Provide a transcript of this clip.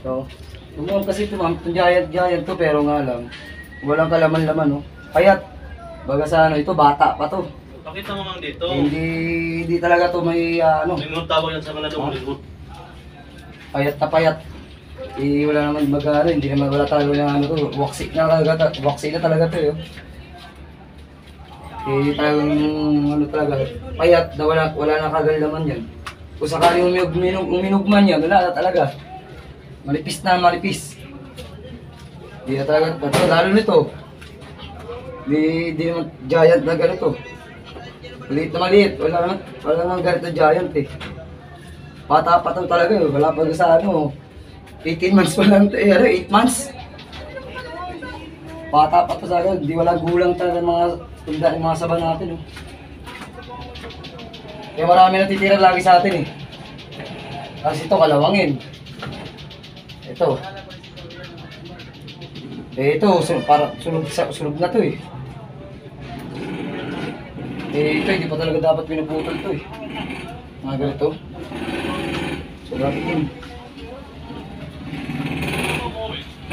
So, tumunog kasi ito ma'am, itong giant to pero nga lang, walang kalaman-laman no. Payat. Baga sa ano, ito bata pa to. Pakita mo lang dito. Hindi talaga to may ano, Lingot tawag yan sa kanila doon, lingot. payat na payat. Wala naman mag-ano, hindi naman wala talaga na ano to, waxy na talaga to yun. Talagang ano talaga, payat na wala na kagalaman yan. Kung sakaling uminog man yan, wala na talaga. Malipis na malipis. Hindi na talaga, lalo nito. Di naman giant na ganito. Maliit na maliit, wala naman ganito giant eh. Bata pa to talaga eh, wala pa sa ano. 18 months pa lang to eh, 8 months. Bata pa to talaga, di wala gulang talaga mga tunda ng mga saba natin oh. Kaya marami natitira lagi sa atin eh. Kasi ito kalawangin. Ito. Ito, para sunog na to eh. Ito, hindi pa talaga dapat pinuputol to eh. Mga ganito. So, grabe yun.